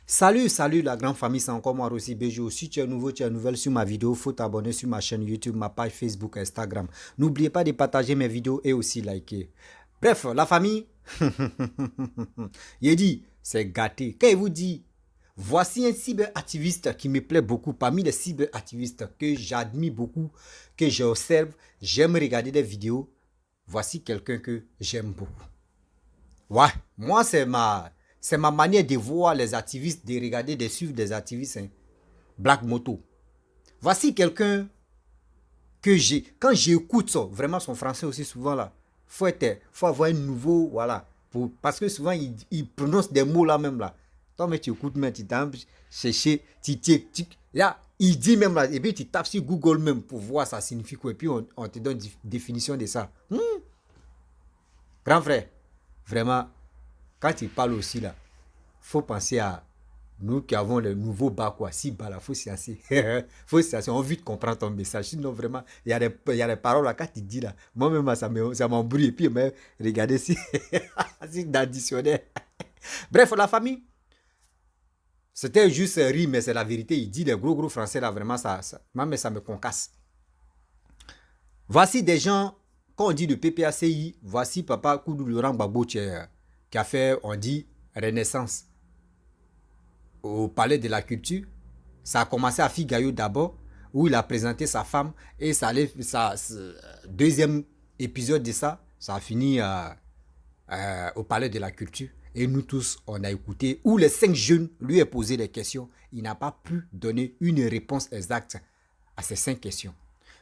Salut la grande famille, c'est encore moi Rossi Bejo. Si tu es nouveau, tu es nouvelle sur ma vidéo, faut t'abonner sur ma chaîne YouTube, ma page Facebook, Instagram. N'oubliez pas de partager mes vidéos et aussi liker. Bref, la famille, il dit, c'est gâté. Quand il vous dit, voici un cyberactiviste qui me plaît beaucoup, parmi les cyberactivistes que j'admire beaucoup, que j'observe, j'aime regarder des vidéos, voici quelqu'un que j'aime beaucoup. Ouais, moi c'est ma manière de voir les activistes, de regarder, de suivre des activistes. Hein. Black Moto. Voici quelqu'un que j'ai. Quand j'écoute ça, vraiment son français aussi souvent là, faut avoir un nouveau, voilà. Parce que souvent il prononce des mots là même là. Toi, mais tu écoutes, mais tu t'en chercher, là, il dit même là, et puis tu tapes sur Google même pour voir ça signifie quoi. Et puis on te donne une définition de ça. Grand frère, vraiment, quand il parle aussi là, faut penser à nous qui avons le nouveau bas quoi. Si bas là, faut s'y asseoir. Faut s'y asseoir. On veut comprendre ton message. Sinon vraiment, il y a des paroles là, quand tu dis là, moi-même ça m'embrouille. Et puis, mais, regardez si, si dans le dictionnaire. Bref, la famille, c'était juste rire, mais c'est la vérité. Il dit les gros français là, vraiment, même ça me concasse. Voici des gens, quand on dit de PPACI, voici Papa Koudou Laurent Gbagbo qui a fait, on dit, Renaissance au Palais de la Culture. Ça a commencé à Figayo d'abord, où il a présenté sa femme, et deuxième épisode de ça, ça a fini au Palais de la Culture. Et nous tous, on a écouté, où les 5 jeunes lui ont posé des questions. Il n'a pas pu donner une réponse exacte à ces 5 questions.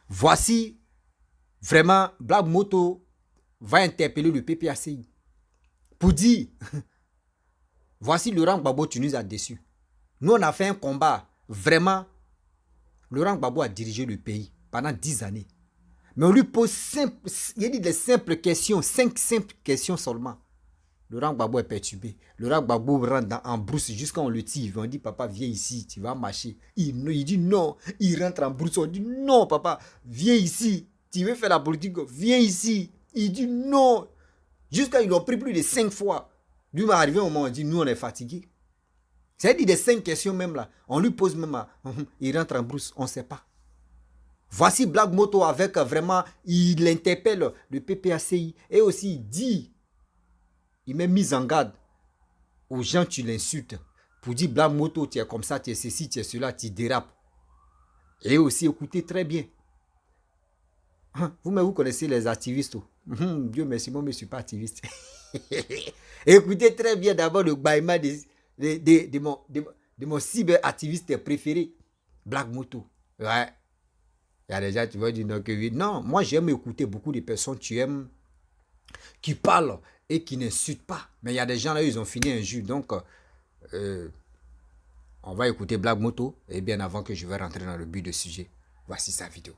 Voici, vraiment, Black Moto va interpeller le PPACI pour dire, voici Laurent Gbagbo, tu nous as déçus. Nous, on a fait un combat. Vraiment, Laurent Gbagbo a dirigé le pays pendant 10 années. Mais on lui pose il dit des simples questions, 5 simples questions seulement. Laurent Gbagbo est perturbé. Laurent Gbagbo rentre en brousse jusqu'à on le tire. On dit, papa, viens ici, tu vas marcher. Il dit non. Il rentre en brousse. On dit, non, papa, viens ici. Tu veux faire la politique, viens ici. Il dit non. Jusqu'à ils l'ont pris plus de 5 fois. Lui m'est arrivé au moment où on dit, nous, on est fatigué. C'est-à-dire des 5 questions même là. On lui pose même là. Il rentre en brousse, on ne sait pas. Voici Black Moto avec vraiment, il interpelle le PPACI. Et aussi il dit, il met mise en garde aux gens, tu l'insultes. Pour dire Black Moto, tu es comme ça, tu es ceci, tu es cela, tu dérapes. Et aussi écoutez très bien. Vous connaissez les activistes. Dieu merci, moi je ne suis pas activiste. Écoutez très bien d'abord le baillement de mon cyberactiviste préféré, Black Moto. Ouais. Il y a des gens qui vont dire non, que oui. Non, moi j'aime écouter beaucoup de personnes qui parlent et qui n'insultent pas. Mais il y a des gens là, ils ont fini un jus. Donc, on va écouter Black Moto. Et bien avant que je vais rentrer dans le but du sujet, voici sa vidéo.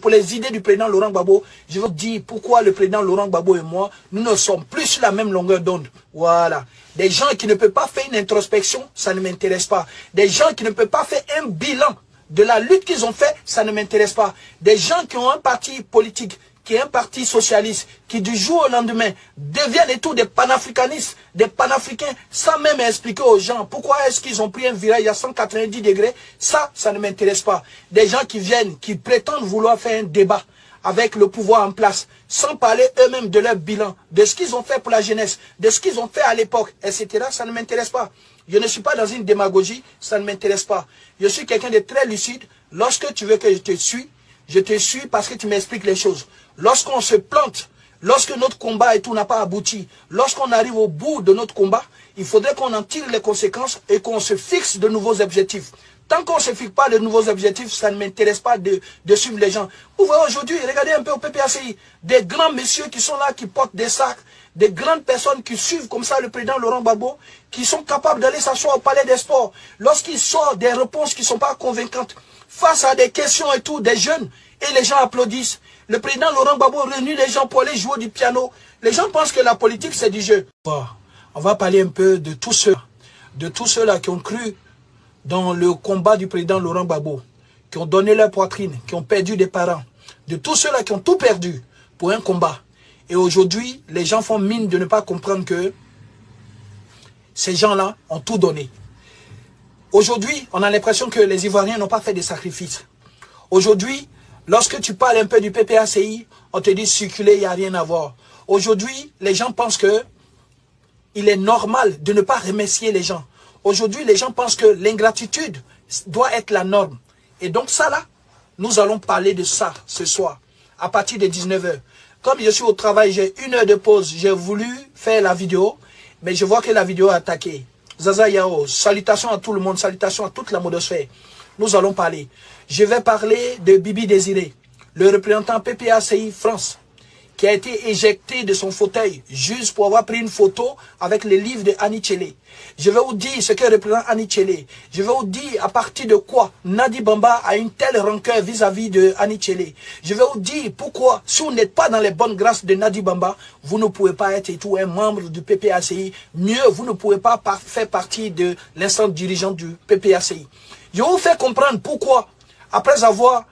Pour les idées du président Laurent Gbagbo, je veux dire pourquoi le président Laurent Gbagbo et moi, nous ne sommes plus sur la même longueur d'onde. Voilà. Des gens qui ne peuvent pas faire une introspection, ça ne m'intéresse pas. Des gens qui ne peuvent pas faire un bilan de la lutte qu'ils ont fait, ça ne m'intéresse pas. Des gens qui ont un parti politique, qui est un parti socialiste, qui du jour au lendemain deviennent et tout des panafricanistes, des panafricains, sans même expliquer aux gens pourquoi est-ce qu'ils ont pris un virage à 190 degrés, ça ne m'intéresse pas. Des gens qui viennent, qui prétendent vouloir faire un débat avec le pouvoir en place, sans parler eux-mêmes de leur bilan, de ce qu'ils ont fait pour la jeunesse, de ce qu'ils ont fait à l'époque, etc., ça ne m'intéresse pas. Je ne suis pas dans une démagogie, ça ne m'intéresse pas. Je suis quelqu'un de très lucide. Lorsque tu veux que je te suis parce que tu m'expliques les choses. Lorsqu'on se plante, lorsque notre combat et tout n'a pas abouti, lorsqu'on arrive au bout de notre combat, il faudrait qu'on en tire les conséquences et qu'on se fixe de nouveaux objectifs. Tant qu'on ne se fixe pas de nouveaux objectifs, ça ne m'intéresse pas de suivre les gens. Vous voyez aujourd'hui, regardez un peu au PPACI, des grands messieurs qui sont là, qui portent des sacs, des grandes personnes qui suivent comme ça le président Laurent Gbagbo, qui sont capables d'aller s'asseoir au palais des sports. Lorsqu'il sort des réponses qui ne sont pas convaincantes, face à des questions et tout, des jeunes, et les gens applaudissent. Le président Laurent Gbagbo réunit les gens pour aller jouer du piano. Les gens pensent que la politique, c'est du jeu. On va parler un peu de tous ceux-là qui ont cru dans le combat du président Laurent Gbagbo, qui ont donné leur poitrine, qui ont perdu des parents, de tous ceux-là qui ont tout perdu pour un combat. Et aujourd'hui, les gens font mine de ne pas comprendre que ces gens-là ont tout donné. Aujourd'hui, on a l'impression que les Ivoiriens n'ont pas fait de sacrifices. Aujourd'hui, lorsque tu parles un peu du PPACI, on te dit circuler, il n'y a rien à voir. Aujourd'hui, les gens pensent que il est normal de ne pas remercier les gens. Aujourd'hui, les gens pensent que l'ingratitude doit être la norme. Et donc ça là, nous allons parler de ça ce soir, à partir de 19 h. Comme je suis au travail, j'ai 1 heure de pause, j'ai voulu faire la vidéo, mais je vois que la vidéo est attaquée. Zaza Yao, salutations à tout le monde, salutations à toute la modosphère. Nous allons parler. Je vais parler de Bibi Désiré, le représentant PPACI France, qui a été éjecté de son fauteuil juste pour avoir pris une photo avec les livres de Annie Tchélé. Je vais vous dire ce que représente Annie Tchélé. Je vais vous dire à partir de quoi Nadi Bamba a une telle rancœur vis-à-vis de Annie Tchélé. Je vais vous dire pourquoi, si vous n'êtes pas dans les bonnes grâces de Nadi Bamba, vous ne pouvez pas être et tout un membre du PPACI. Mieux, vous ne pouvez pas faire partie de l'instance dirigeante du PPACI. Je vais vous faire comprendre pourquoi, après avoir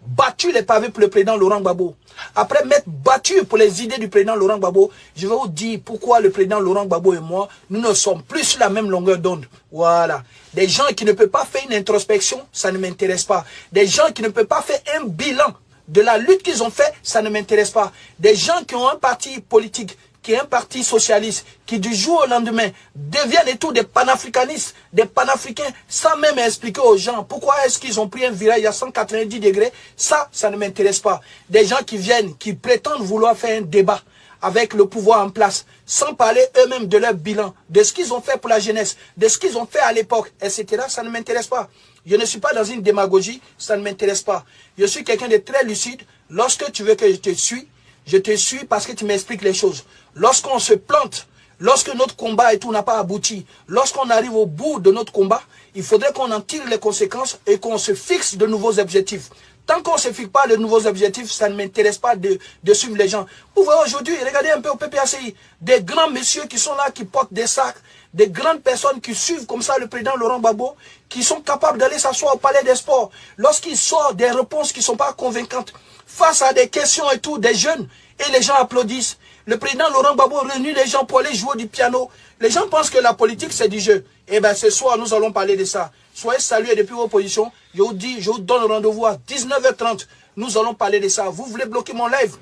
battu les pavés pour le président Laurent Gbagbo, après m'être battu pour les idées du président Laurent Gbagbo, je vais vous dire pourquoi le président Laurent Gbagbo et moi, nous ne sommes plus sur la même longueur d'onde. Voilà. Des gens qui ne peuvent pas faire une introspection, ça ne m'intéresse pas. Des gens qui ne peuvent pas faire un bilan de la lutte qu'ils ont fait, ça ne m'intéresse pas. Des gens qui ont un parti politique, qui est un parti socialiste, qui du jour au lendemain deviennent et tout des panafricanistes, des panafricains, sans même expliquer aux gens pourquoi est-ce qu'ils ont pris un virage à 190 degrés, ça ne m'intéresse pas. Des gens qui viennent, qui prétendent vouloir faire un débat avec le pouvoir en place, sans parler eux-mêmes de leur bilan, de ce qu'ils ont fait pour la jeunesse, de ce qu'ils ont fait à l'époque, etc., ça ne m'intéresse pas. Je ne suis pas dans une démagogie, ça ne m'intéresse pas. Je suis quelqu'un de très lucide. Lorsque tu veux que je te suis parce que tu m'expliques les choses. Lorsqu'on se plante, lorsque notre combat et tout n'a pas abouti, lorsqu'on arrive au bout de notre combat, il faudrait qu'on en tire les conséquences et qu'on se fixe de nouveaux objectifs. Tant qu'on ne se fixe pas de nouveaux objectifs, ça ne m'intéresse pas de suivre les gens. Vous voyez aujourd'hui, regardez un peu au PPACI, des grands messieurs qui sont là, qui portent des sacs, des grandes personnes qui suivent comme ça le président Laurent Gbagbo, qui sont capables d'aller s'asseoir au palais des sports. Lorsqu'ils sortent des réponses qui ne sont pas convaincantes, face à des questions et tout, des jeunes, et les gens applaudissent. Le président Laurent Gbagbo réunit les gens pour aller jouer du piano. Les gens pensent que la politique, c'est du jeu. Eh bien, ce soir, nous allons parler de ça. Soyez salués depuis vos positions. Je vous donne rendez-vous à 19 h 30. Nous allons parler de ça. Vous voulez bloquer mon live?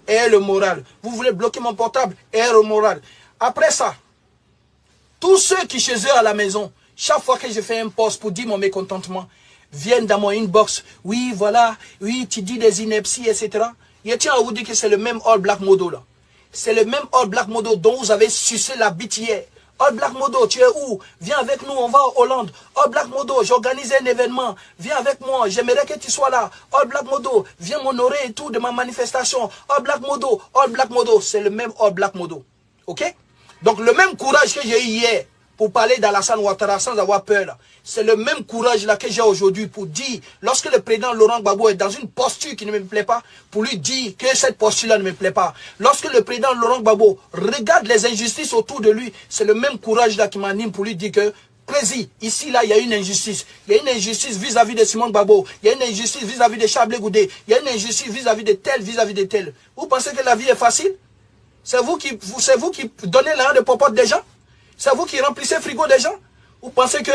Et le moral. Vous voulez bloquer mon portable? Et le moral. Après ça, tous ceux qui chez eux à la maison, chaque fois que je fais un post pour dire mon mécontentement, viennent dans mon inbox. Oui, voilà. Oui, tu dis des inepties, etc. Je tiens à vous dire que c'est le même All Black Modo là. C'est le même All Black Modo dont vous avez sucé la bite hier. All Black Modo, tu es où? Viens avec nous, on va en Hollande. All Black Modo, j'organise un événement. Viens avec moi, j'aimerais que tu sois là. All Black Modo, viens m'honorer et tout de ma manifestation. All Black Modo, c'est le même All Black Modo. Ok? Donc le même courage que j'ai eu hier pour parler d'Alassane Ouattara sans avoir peur, c'est le même courage là que j'ai aujourd'hui pour dire, lorsque le président Laurent Gbagbo est dans une posture qui ne me plaît pas, pour lui dire que cette posture-là ne me plaît pas. Lorsque le président Laurent Gbagbo regarde les injustices autour de lui, c'est le même courage là qui m'anime pour lui dire que, Président, ici là, il y a une injustice. Il y a une injustice vis-à-vis de Simone Gbagbo. Il y a une injustice vis-à-vis de Charles Blé Goudé. Il y a une injustice vis-à-vis de tel, vis-à-vis de tel. Vous pensez que la vie est facile? C'est vous qui donnez l'argent de popote des gens? C'est vous qui remplissez le frigo des gens? Vous pensez que,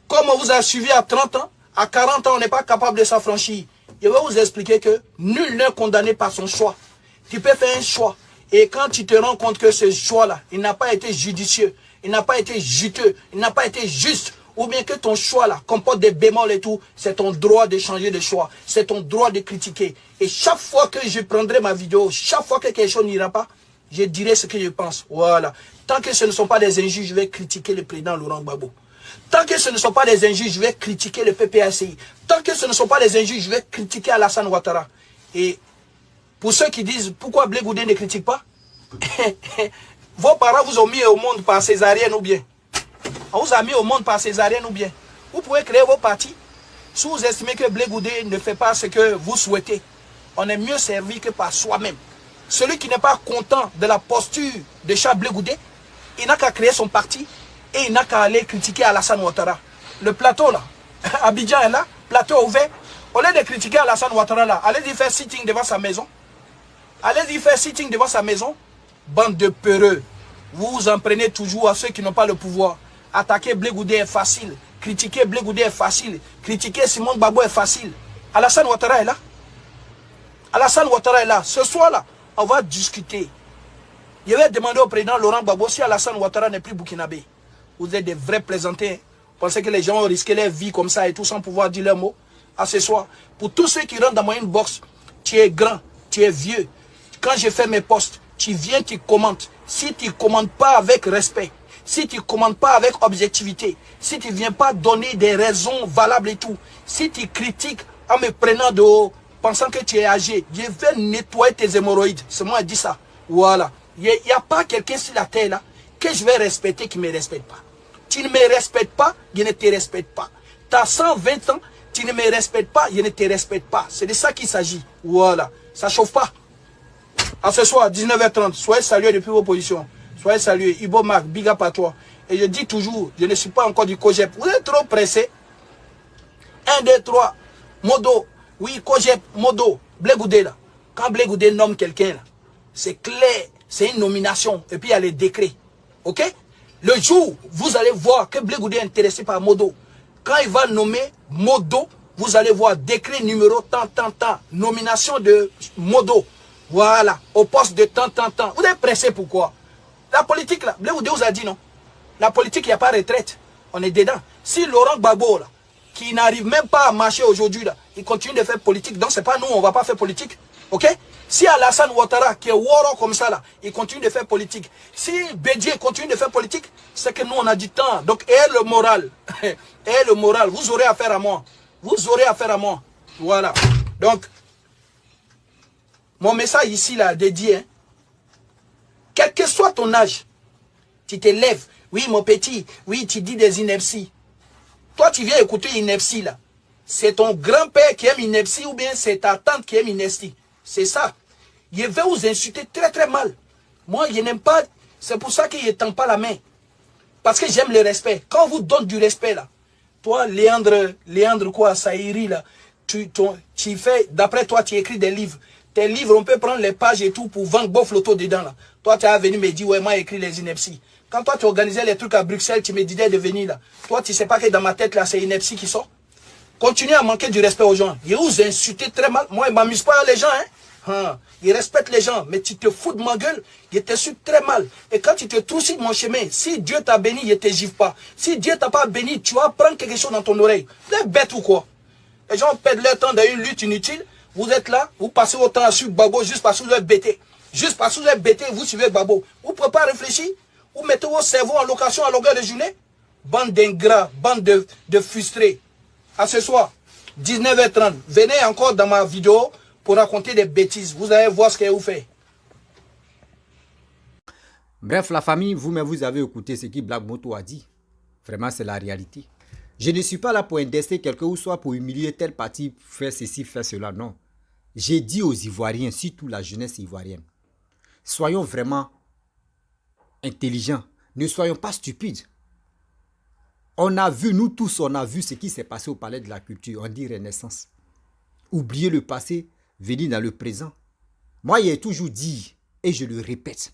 comme on vous a suivi à 30 ans, à 40 ans, on n'est pas capable de s'affranchir? Je vais vous expliquer que nul n'est condamné par son choix. Tu peux faire un choix. Et quand tu te rends compte que ce choix-là, il n'a pas été judicieux, il n'a pas été juteux, il n'a pas été juste, ou bien que ton choix-là comporte des bémols et tout, c'est ton droit de changer de choix. C'est ton droit de critiquer. Et chaque fois que je prendrai ma vidéo, chaque fois que quelque chose n'ira pas, je dirai ce que je pense. Voilà. Tant que ce ne sont pas des injures, je vais critiquer le président Laurent Gbagbo. Tant que ce ne sont pas des injures, je vais critiquer le PPACI. Tant que ce ne sont pas des injures, je vais critiquer Alassane Ouattara. Et pour ceux qui disent pourquoi Blé Goudé ne critique pas, vos parents vous ont mis au monde par césarienne ou bien. On vous a mis au monde par césarienne ou bien. Vous pouvez créer vos partis. Si vous estimez que Blé Goudé ne fait pas ce que vous souhaitez, on est mieux servi que par soi-même. Celui qui n'est pas content de la posture de Charles Blé Goudé, il n'a qu'à créer son parti et il n'a qu'à aller critiquer Alassane Ouattara. Le plateau là, Abidjan est là, plateau ouvert. Au lieu de critiquer Alassane Ouattara là, allez-y faire sitting devant sa maison. Allez-y faire sitting devant sa maison. Bande de peureux. Vous vous en prenez toujours à ceux qui n'ont pas le pouvoir. Attaquer Blé Goudé est facile. critiquer Blé Goudé est facile. Critiquer Simon Gbagbo est facile. Alassane Ouattara est là. Alassane Ouattara est là. Ce soir-là, on va discuter. Je vais demander au président Laurent Gbagbo si Alassane Ouattara n'est plus burkinabé. Vous êtes des vrais plaisantins. Vous pensez que les gens ont risqué leur vie comme ça et tout sans pouvoir dire leurs mots. À ce soir, pour tous ceux qui rentrent dans mon inbox, tu es grand, tu es vieux. Quand je fais mes posts, tu viens, tu commentes. Si tu ne commentes pas avec respect, si tu ne commentes pas avec objectivité, si tu ne viens pas donner des raisons valables et tout, si tu critiques en me prenant de haut, pensant que tu es âgé, je vais nettoyer tes hémorroïdes. C'est moi qui dis ça. Voilà. Il n'y a pas quelqu'un sur la terre là que je vais respecter qui ne me respecte pas. Tu ne me respectes pas, je ne te respecte pas. Tu as 120 ans, tu ne me respectes pas, je ne te respecte pas. C'est de ça qu'il s'agit. Voilà. Ça ne chauffe pas. À ce soir, 19h30, soyez salués depuis vos positions. Soyez salués. Ibo Marc, big up à toi. Et je dis toujours, je ne suis pas encore du COGEP. Vous êtes trop pressés. 1, 2, 3. Modo. Oui, COGEP, Modo. Blé Goudé là. Quand Blé Goudé nomme quelqu'un là, c'est clair. C'est une nomination. Et puis il y a les décrets. Ok? Le jour, vous allez voir que Blé Goudé est intéressé par Modo. Quand il va nommer Modo, vous allez voir décret numéro tant. Nomination de Modo. Voilà. Au poste de tant. Vous êtes pressé pourquoi? La politique là, Blé Goudé vous a dit non. La politique, il n'y a pas de retraite. On est dedans. Si Laurent Gbagbo là, qui n'arrive même pas à marcher aujourd'hui là, il continue de faire politique. Donc c'est pas nous, on va pas faire politique. Ok? Si Alassane Ouattara, qui est Woro comme ça là, il continue de faire politique. Si Bédié continue de faire politique, c'est que nous on a du temps. Donc, ayez le moral. Ayez le moral. Vous aurez affaire à moi. Vous aurez affaire à moi. Voilà. Donc, mon message ici là, dédié, hein, quel que soit ton âge, tu te lèves. Oui, mon petit, oui, tu dis des inepties. Toi, tu viens écouter ineptie là. C'est ton grand-père qui aime ineptie ou bien c'est ta tante qui aime ineptie. C'est ça. Je vais vous insulter très très mal. Moi, je n'aime pas. C'est pour ça que je ne tends pas la main. Parce que j'aime le respect. Quand on vous donne du respect là, toi, Léandre quoi, Saïri là, tu fais, d'après toi, tu écris des livres. Tes livres, on peut prendre les pages et tout pour vendre bof l'auto dedans là. Toi, tu es venu me dire, ouais, moi, écrit les inepties. Quand toi, tu organisais les trucs à Bruxelles, tu me disais de venir là. Toi, tu sais pas que dans ma tête là, c'est ineptie qui sort. Continuez à manquer du respect aux gens. Ils vous insultent très mal. Moi, je ne m'amuse pas les gens. Hein. Ils respectent les gens. Mais tu te fous de ma gueule. Je t'insulte très mal. Et quand tu te trouves sur mon chemin, si Dieu t'a béni, je ne te gifle pas. Si Dieu t'a pas béni, tu vas prendre quelque chose dans ton oreille. Vous êtes bête ou quoi? Les gens perdent leur temps dans une lutte inutile. Vous êtes là, vous passez votre temps à suivre Gbagbo juste parce que vous êtes bêté. Juste parce que vous êtes bêté, vous suivez Gbagbo. Vous ne pouvez pas réfléchir. Vous mettez votre cerveau en location à longueur de journée. Bande d'ingrats, bande de frustrés. À ce soir, 19h30, venez encore dans ma vidéo pour raconter des bêtises. Vous allez voir ce que vous faites. Bref, la famille, vous-même, vous avez écouté ce que Black Moto a dit. Vraiment, c'est la réalité. Je ne suis pas là pour indexer quelqu'un ou soit pour humilier tel parti, faire ceci, faire cela. Non. J'ai dit aux Ivoiriens, surtout la jeunesse ivoirienne, soyons vraiment intelligents. Ne soyons pas stupides. On a vu, nous tous, on a vu ce qui s'est passé au Palais de la Culture. On dit Renaissance. Oubliez le passé, venez dans le présent. Moi, j'ai toujours dit, et je le répète,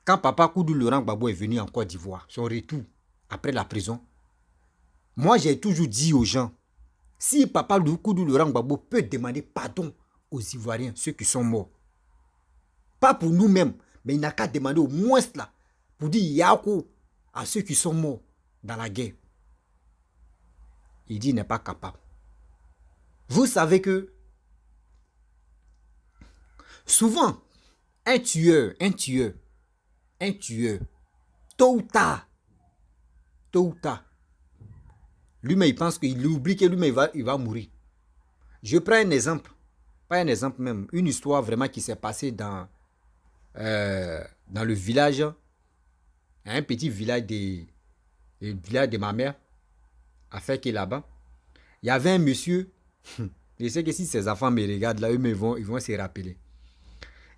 quand Papa Koudou Laurent Gbagbo est venu en Côte d'Ivoire, son retour après la prison, moi, j'ai toujours dit aux gens, si Papa Koudou Laurent Gbagbo peut demander pardon aux Ivoiriens, ceux qui sont morts, pas pour nous-mêmes, mais il n'a qu'à demander au moins là, pour dire Yako à ceux qui sont morts dans la guerre. Il dit qu'il n'est pas capable. Vous savez que souvent, un tueur, tôt ou tard, lui-même il pense qu'il oublie que lui-même il va mourir. Je prends un exemple, pas un exemple même, une histoire vraiment qui s'est passée dans le village, un petit village de ma mère, à faire qui là-bas. Il y avait un monsieur, je sais que si ses enfants me regardent là, eux ils vont se rappeler.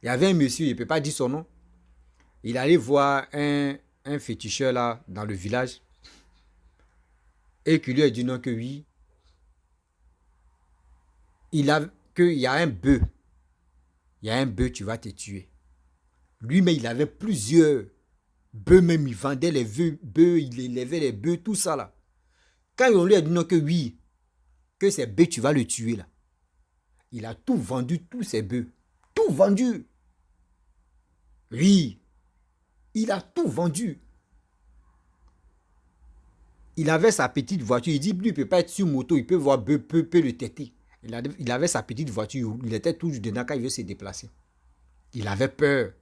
Il y avait un monsieur, je ne peux pas dire son nom, il allait voir un féticheur là dans le village et qui lui a dit non que oui, qu'il y a un bœuf, tu vas te tuer. Lui-même, il avait plusieurs bœufs, même il vendait les bœufs, il élevait les bœufs, tout ça là. Quand on lui a dit non que oui, que ces bœufs, tu vas le tuer là. Il a tout vendu, tous ses bœufs. Tout vendu. Oui. Il a tout vendu. Il avait sa petite voiture. Il dit, lui, il ne peut pas être sur moto. Il peut voir bœuf, peut le têter. Il avait sa petite voiture. Il était toujours dedans quand il veut se déplacer. Il avait peur.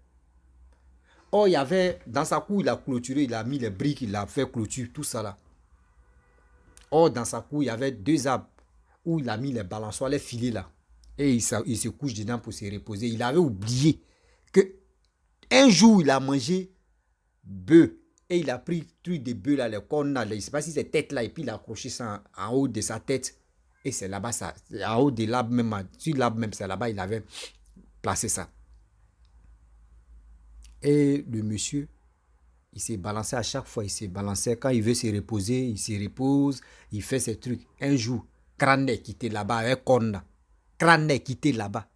Oh, il y avait, dans sa cour, il a clôturé, il a mis les briques, il a fait clôture, tout ça là. Oh, dans sa cour, il y avait 2 arbres où il a mis les balançoires, les filets là. Et il se couche dedans pour se reposer. Il avait oublié que un jour, il a mangé bœuf. Et il a pris le truc de bœuf là, les cornes là, je ne sais pas si c'est tête là, et puis il a accroché ça en haut de sa tête. Et c'est là-bas, ça, en haut de l'arbre même, sur l'arbre même, c'est là-bas, il avait placé ça. Et le monsieur, il s'est balancé à chaque fois, il s'est balancé. Quand il veut se reposer, il se repose, il fait ses trucs. Un jour, crâne est quitté là-bas avec corne là. Crâne est quitté là-bas.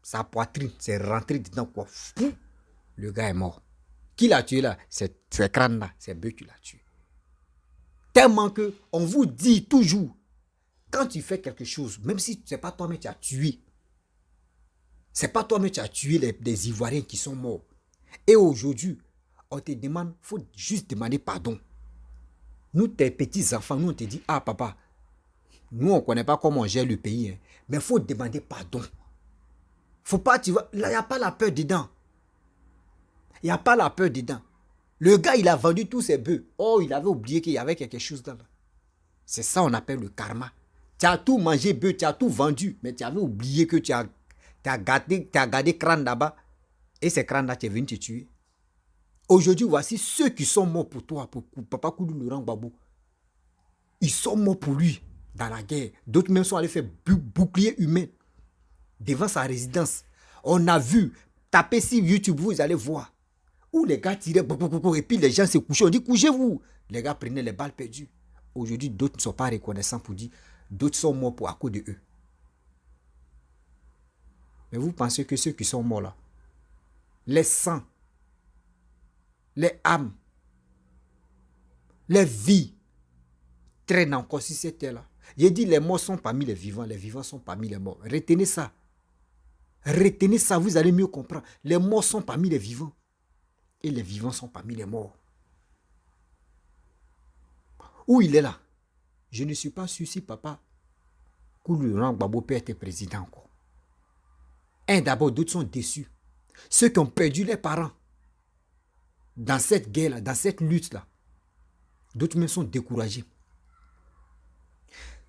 Sa poitrine s'est rentrée dedans quoi. Le gars est mort. Qui l'a tué là? C'est crâne là, c'est bœuf qui l'a tué. Tellement que on vous dit toujours, quand tu fais quelque chose, même si ce n'est pas toi mais tu as tué, c'est pas toi mais tu as tué les Ivoiriens qui sont morts. Et aujourd'hui, on te demande, il faut juste demander pardon. Nous, tes petits-enfants, nous, on te dit, ah papa, nous, on ne connaît pas comment on gère le pays, hein, mais il faut demander pardon. Faut pas, tu vois, là, il n'y a pas la peur dedans. Il n'y a pas la peur dedans. Le gars, il a vendu tous ses bœufs. Oh, il avait oublié qu'il y avait quelque chose là. C'est ça on appelle le karma. Tu as tout mangé bœuf, tu as tout vendu, mais tu avais oublié que tu as gardé crâne là-bas. Et ces crânes-là, tu es venu te tuer. Aujourd'hui, voici ceux qui sont morts pour toi, pour Papa Koudou Laurent Gbagbo. Ils sont morts pour lui dans la guerre. D'autres même sont allés faire bouclier humain devant sa résidence. On a vu, tapez sur YouTube, vous allez voir. Où les gars tiraient, et puis les gens se couchaient. On dit, couchez-vous. Les gars prenaient les balles perdues. Aujourd'hui, d'autres ne sont pas reconnaissants pour dire, d'autres sont morts à cause de eux. Mais vous pensez que ceux qui sont morts là, les sangs, les âmes, les vies traînent encore sur cette terre-là. J'ai dit, les morts sont parmi les vivants sont parmi les morts. Retenez ça. Retenez ça, vous allez mieux comprendre. Les morts sont parmi les vivants. Et les vivants sont parmi les morts. Où il est là? Je ne suis pas sûr si Papa Koudou Laurent Gbagbo peut être président encore. D'abord, d'autres sont déçus. Ceux qui ont perdu les parents dans cette guerre-là, dans cette lutte-là, d'autres même sont découragés.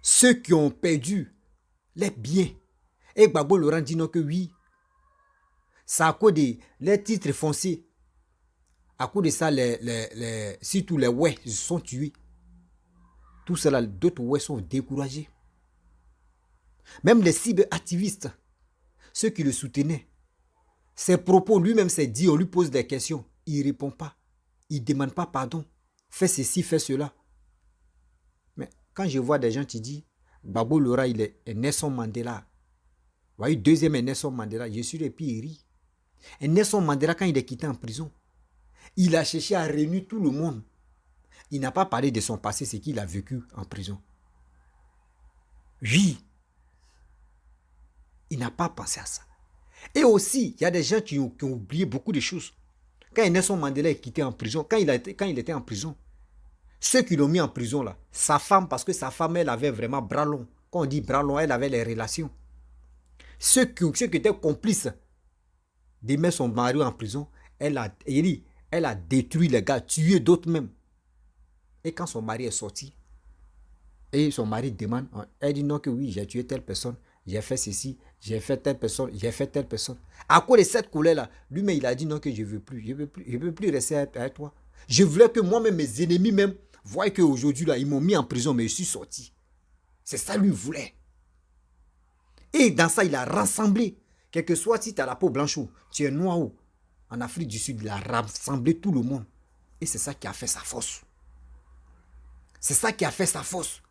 Ceux qui ont perdu les biens, et Gbagbo Laurent dit non que oui, c'est à cause des titres fonciers. À cause de ça, surtout les ouais, ils sont tués. Tout cela, d'autres ouais sont découragés. Même les cyberactivistes, ceux qui le soutenaient, ses propos, lui-même s'est dit, on lui pose des questions. Il ne répond pas. Il ne demande pas pardon. Fais ceci, fais cela. Mais quand je vois des gens qui disent, Gbagbo Laurent, il est Nelson Mandela. Vous voyez, deuxième est Nelson Mandela. Je suis et puis il rit. Et Nelson Mandela, quand il est quitté en prison, il a cherché à réunir tout le monde. Il n'a pas parlé de son passé, ce qu'il a vécu en prison. Oui. Il n'a pas pensé à ça. Et aussi, il y a des gens qui ont oublié beaucoup de choses. Quand Nelson Mandela est quitté en prison, quand il était en prison, ceux qui l'ont mis en prison là, sa femme, parce que sa femme, elle avait vraiment bras long. Quand on dit bras long, elle avait les relations. Ceux qui étaient complices de mettre son mari en prison, elle a détruit les gars, tué d'autres même. Et quand son mari est sorti, et son mari demande, elle dit non que oui, j'ai tué telle personne, j'ai fait ceci, j'ai fait telle personne, j'ai fait telle personne. À cause de cette colère-là, lui-même, il a dit non que je ne veux plus, je ne veux plus rester avec toi. Je voulais que moi-même, mes ennemis même, voient qu'aujourd'hui, là, ils m'ont mis en prison, mais je suis sorti. C'est ça lui voulait. Et dans ça, il a rassemblé, quel que soit si tu as la peau blanche ou tu es noir ou en Afrique du Sud, il a rassemblé tout le monde. Et c'est ça qui a fait sa force. C'est ça qui a fait sa force.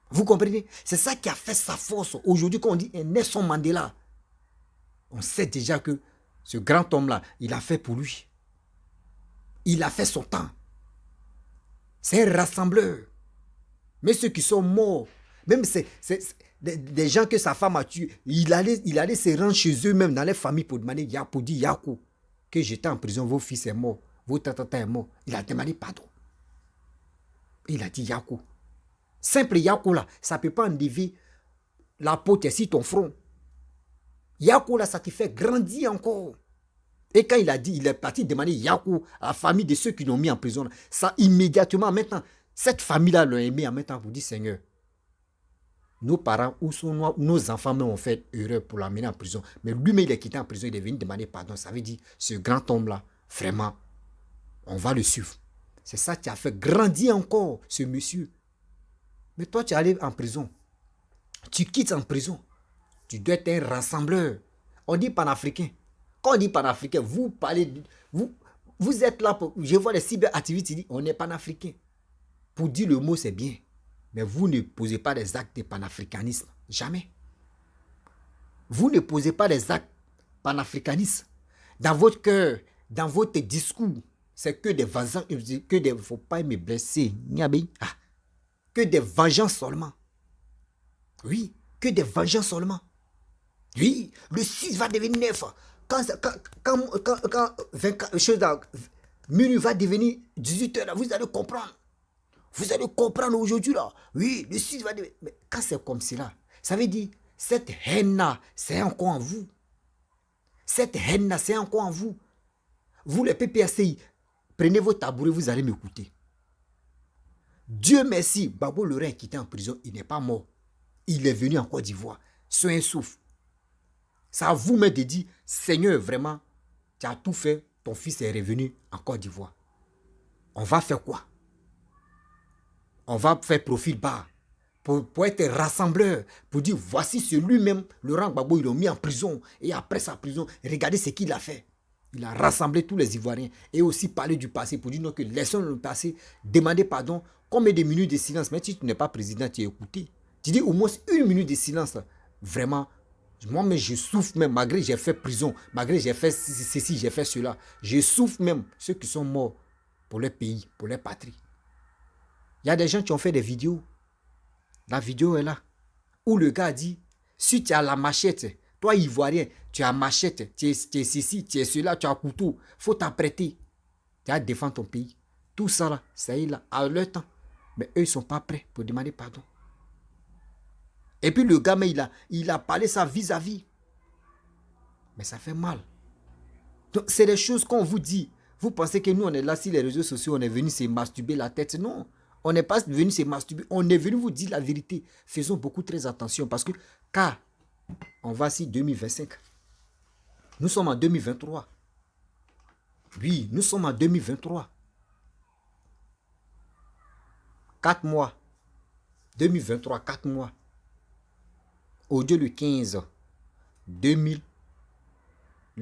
Vous comprenez? C'est ça qui a fait sa force. Aujourd'hui, quand on dit Nelson Mandela, on sait déjà que ce grand homme-là, il a fait pour lui. Il a fait son temps. C'est un rassembleur. Mais ceux qui sont morts, même c'est des gens que sa femme a tués, il allait se rendre chez eux même dans les familles pour demander pour dire Yakou, que j'étais en prison, vos fils sont morts, votre tata est mort. Il a demandé pardon. Il a dit Yakou. Simple Yakou là, ça ne peut pas enlever la peau sur ton front. Yakou là, ça te fait grandir encore. Et quand il a dit, il est parti demander Yakou à la famille de ceux qui l'ont mis en prison. Ça immédiatement, maintenant, cette famille-là l'a aimé en mettant pour dire Seigneur, nos parents ou nos enfants même ont fait erreur pour l'amener en prison. Mais lui-même, il est quitté en prison, il est venu demander pardon. Ça veut dire, ce grand homme-là, vraiment, on va le suivre. C'est ça qui a fait grandir encore ce monsieur. Mais toi, tu es allé en prison. Tu quittes en prison. Tu dois être un rassembleur. On dit panafricain. Quand on dit panafricain, vous parlez, vous êtes là pour, je vois les cyberactivistes dire, on est panafricain. Pour dire le mot, c'est bien. Mais vous ne posez pas des actes de panafricanisme. Jamais. Vous ne posez pas des actes panafricanistes. Dans votre cœur, dans votre discours, c'est que des vengeances, faut pas me blesser. Que des vengeances seulement. Oui, que des vengeances seulement. Oui, le 6 va devenir 9. Quand minuit va devenir 18h, vous allez comprendre. Vous allez comprendre aujourd'hui là. Oui, le 6 va devenir... Mais quand c'est comme cela, ça veut dire, cette haine-là, c'est encore en vous. Cette haine-là, c'est encore en vous. Vous, les PPACI, prenez vos tabourets, vous allez m'écouter. Dieu merci, Babo Laurent est quitté en prison, il n'est pas mort. Il est venu en Côte d'Ivoire, sur un souffle. Ça à vous même de dire, Seigneur, vraiment, tu as tout fait, ton fils est revenu en Côte d'Ivoire. On va faire quoi? On va faire profil bas pour être rassembleur, pour dire, voici celui-même, Laurent Gbagbo, ils l'ont mis en prison. Et après sa prison, regardez ce qu'il a fait. Il a rassemblé tous les Ivoiriens et aussi parlé du passé pour dire non, que laissons le passé, demander pardon. Combien de minutes de silence? Mais si tu n'es pas président, tu es écouté. Tu dis au moins 1 minute de silence. Vraiment, moi-même, je souffre même, malgré que j'ai fait prison, malgré que j'ai fait ceci, j'ai fait cela. Je souffre même ceux qui sont morts pour leur pays, pour leur patrie. Il y a des gens qui ont fait des vidéos. La vidéo est là. Où le gars dit, si tu as la machette, toi Ivoirien, tu as machette, tu es ceci, tu es cela, tu as couteau, il faut t'apprêter. Tu as défendre ton pays. Tout ça là, ça y est là, à leur temps. Mais eux, ils ne sont pas prêts pour demander pardon. Et puis le gars, mais il a parlé ça vis-à-vis. Mais ça fait mal. Donc, c'est des choses qu'on vous dit. Vous pensez que nous, on est là sur les réseaux sociaux, on est venu se masturber la tête. Non, on n'est pas venu se masturber. On est venu vous dire la vérité. Faisons beaucoup très attention parce que, car, on va sur 2025. Nous sommes en 2023. Oui, nous sommes en 2023. 4 mois. 2023, 4 mois. Aujourd'hui, le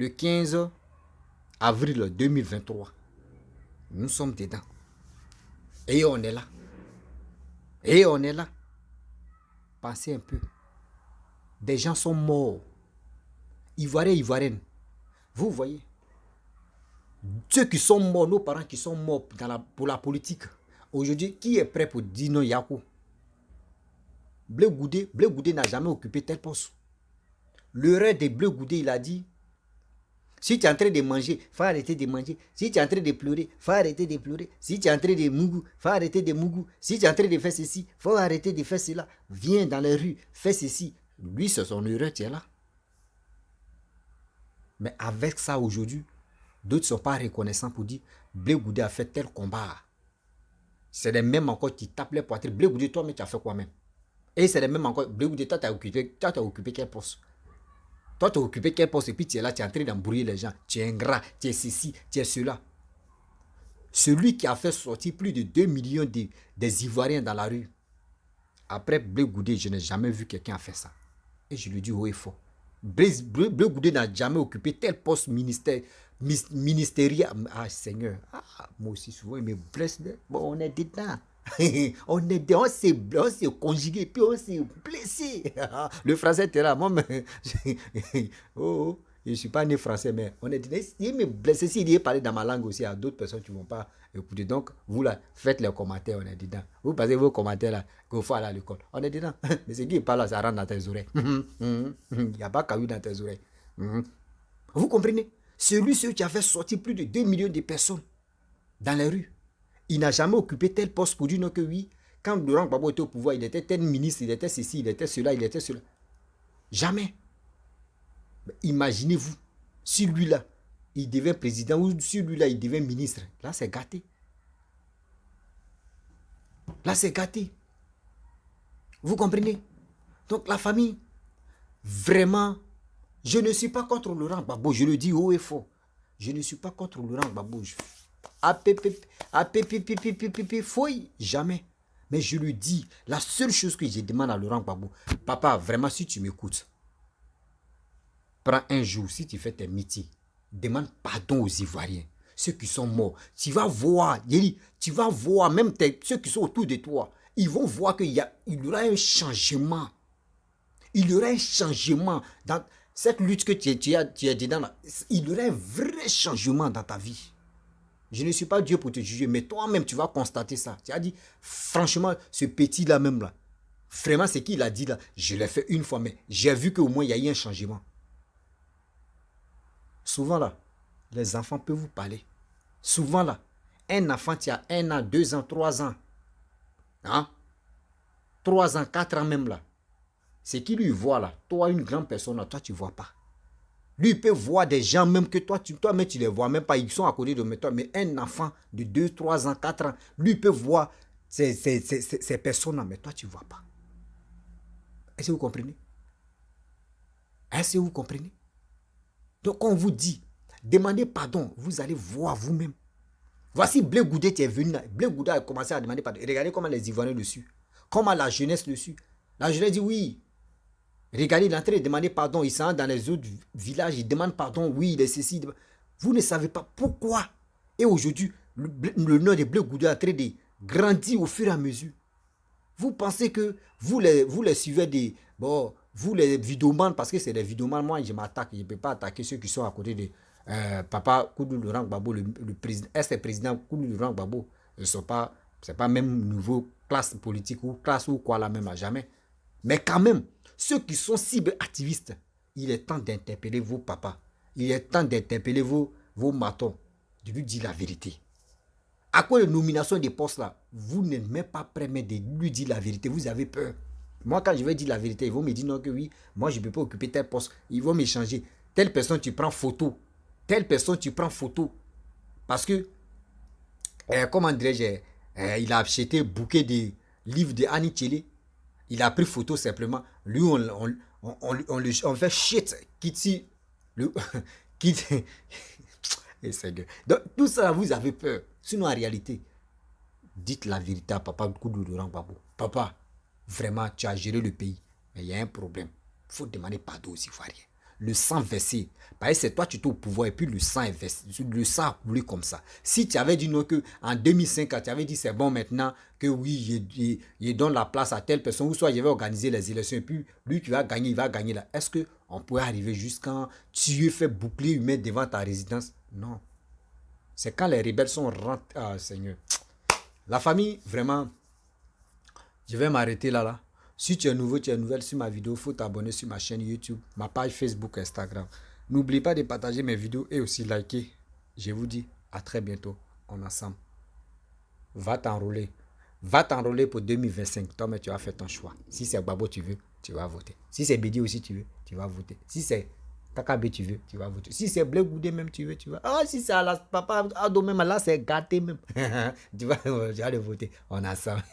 15 avril 2023. Nous sommes dedans. Et on est là. Et on est là. Pensez un peu. Des gens sont morts. Ivoiriens, Ivoiriennes. Vous voyez. Ceux qui sont morts, nos parents qui sont morts pour la politique. Aujourd'hui, qui est prêt pour dire non, Yakou? Blé Goudé n'a jamais occupé tel poste. Le rêve de Blé Goudé, il a dit, si tu es en train de manger, il faut arrêter de manger. Si tu es en train de pleurer, il faut arrêter de pleurer. Si tu es en train de mougou, il faut arrêter de mougou. Si tu es en train de faire ceci, il faut arrêter de faire cela. Viens dans les rues, fais ceci. Lui, c'est son erreur, tu es là. Mais avec ça, aujourd'hui, d'autres ne sont pas reconnaissants pour dire, Blé Goudé a fait tel combat. C'est les mêmes encore qui tapent les poitrines. Blé Goudé, toi, mais tu as fait quoi même? Et c'est les mêmes encore. Blé Goudé, toi, tu as occupé quel poste? Toi, tu as occupé quel poste et puis tu es là, tu es en train d'embrouiller les gens. Tu es ingrat, tu es ceci, tu es cela. Celui qui a fait sortir plus de 2 millions des Ivoiriens dans la rue. Après Blé Goudé, je n'ai jamais vu quelqu'un faire ça. Et je lui dis haut et fort. Blé Goudé n'a jamais occupé tel poste ministériel. Ah, Seigneur. Ah, moi aussi, souvent, il me blesse. Bon, on est dedans. on s'est conjugué, puis on s'est blessé. Le français était là. Moi, mais, oh, je ne suis pas né français, mais on est dit, il me blesse. S'il y est parlé dans ma langue aussi à d'autres personnes qui ne vont pas écouter. Donc, vous là, faites les commentaires, on est dedans. Vous passez vos commentaires là, qu'il faut aller à l'école. On est dedans. Mais ce qui parle là, ça rentre dans tes oreilles. Il n'y a pas caillou dans tes oreilles. Vous comprenez? Celui qui a fait sortir plus de 2 millions de personnes dans les rues, il n'a jamais occupé tel poste pour dire non que oui. Quand Laurent Gbagbo était au pouvoir, il était tel ministre, il était ceci, il était cela, il était cela. Jamais. Imaginez-vous, si lui-là, il devient président ou si lui-là, il devient ministre. Là, c'est gâté. Là, c'est gâté. Vous comprenez? Donc, la famille, vraiment, je ne suis pas contre Laurent Gbagbo. Je le dis haut et fort. Je ne suis pas contre Laurent Gbagbo. Fouille, jamais. Mais je le dis, la seule chose que je demande à Laurent Gbagbo, papa, vraiment, si tu m'écoutes, prends un jour, si tu fais tes meetings, demande pardon aux Ivoiriens, ceux qui sont morts. Tu vas voir, tu vas voir, même ceux qui sont autour de toi, ils vont voir qu'il y aura un changement. Il y aura un changement dans cette lutte que tu es dedans. Là, il y aura un vrai changement dans ta vie. Je ne suis pas Dieu pour te juger, mais toi-même, tu vas constater ça. Tu as dit, franchement, ce petit-là même, là, vraiment, ce qu'il a dit là, je l'ai fait une fois, mais j'ai vu qu'au moins, il y a eu un changement. Souvent, là, les enfants peuvent vous parler. Souvent, là, un enfant qui a 1 an, 2 ans, 3 ans, hein? 3 ans, 4 ans même, là, ce qu'il lui voit, là, toi, une grande personne, là, toi, tu ne vois pas. Lui, il peut voir des gens même que toi-même, tu ne les vois même pas. Ils sont à côté de toi. Mais un enfant de 2, 3 ans, 4 ans, lui, il peut voir ces personnes-là. Mais toi, tu ne vois pas. Est-ce que vous comprenez? Est-ce que vous comprenez? Donc, on vous dit, demandez pardon. Vous allez voir vous-même. Voici Blé Goudé qui est venu là. Blé Goudé a commencé à demander pardon. Et regardez comment les Ivoiriens le suivent. Comment la jeunesse le suit. La jeunesse dit oui. Regardez, il est en train de demander pardon. Il s'en va dans les autres villages. Il demande pardon. Oui, il est ceci. Vous ne savez pas pourquoi. Et aujourd'hui, le nom de Blé Goudé est en train de grandir au fur et à mesure. Vous pensez que vous les suivez des... Bon, vous les vidéomans, parce que c'est des vidéomans. Moi, je m'attaque. Je ne peux pas attaquer ceux qui sont à côté de Papa Koudou Laurent Gbagbo, le président. Est-ce que le président Koudou Laurent Gbagbo ne sont pas... C'est pas même nouveau classe politique ou classe ou quoi là même à jamais. Mais quand même, ceux qui sont cyber-activistes, il est temps d'interpeller vos papas. Il est temps d'interpeller vos matons. De lui dire la vérité. À quoi les nominations des postes là, vous n'êtes même pas prêt de lui dire la vérité. Vous avez peur. Moi, quand je vais dire la vérité, ils vont me dire non que oui, moi je ne peux pas occuper tel poste. Ils vont m'échanger. Telle personne, tu prends photo. Telle personne, tu prends photo. Parce que, comment dirais-je, il a acheté un bouquet de livres de Annie Tchélé. Il a pris photo simplement. Lui, on fait shit. Kitty. Kitty. Donc, tout ça, vous avez peur. Sinon, en réalité, dites la vérité à Papa Koudou Laurent Gbagbo. Papa, vraiment, tu as géré le pays. Mais il y a un problème. Il faut demander pardon aux Ivoiriens. Le sang versé. Parce que c'est toi, tu es au pouvoir et puis le sang est versé. Le sang a coulé comme ça. Si tu avais dit non, que en 2005, quand tu avais dit c'est bon maintenant, que oui, je donne la place à telle personne, ou soit je vais organiser les élections et puis lui, tu vas gagner, il va gagner là. Est-ce qu'on pourrait arriver jusqu'à tu fais bouclier humain devant ta résidence? Non. C'est quand les rebelles sont rentrés. Ah, Seigneur. La famille, vraiment, je vais m'arrêter là. Si tu es nouveau, tu es nouvelle sur ma vidéo, il faut t'abonner sur ma chaîne YouTube, ma page Facebook, Instagram. N'oublie pas de partager mes vidéos et aussi liker. Je vous dis à très bientôt. On est ensemble. Va t'enrôler. Va t'enrôler pour 2025. Toi, mais tu as fait ton choix. Si c'est Gbagbo tu veux, tu vas voter. Si c'est Bédi aussi tu veux, tu vas voter. Si c'est Kakabe tu veux, tu vas voter. Si c'est Blé Goudé même tu veux, tu vas. Ah, si c'est Papa Ado même, là c'est gâté même. tu vas le voter. On est ensemble.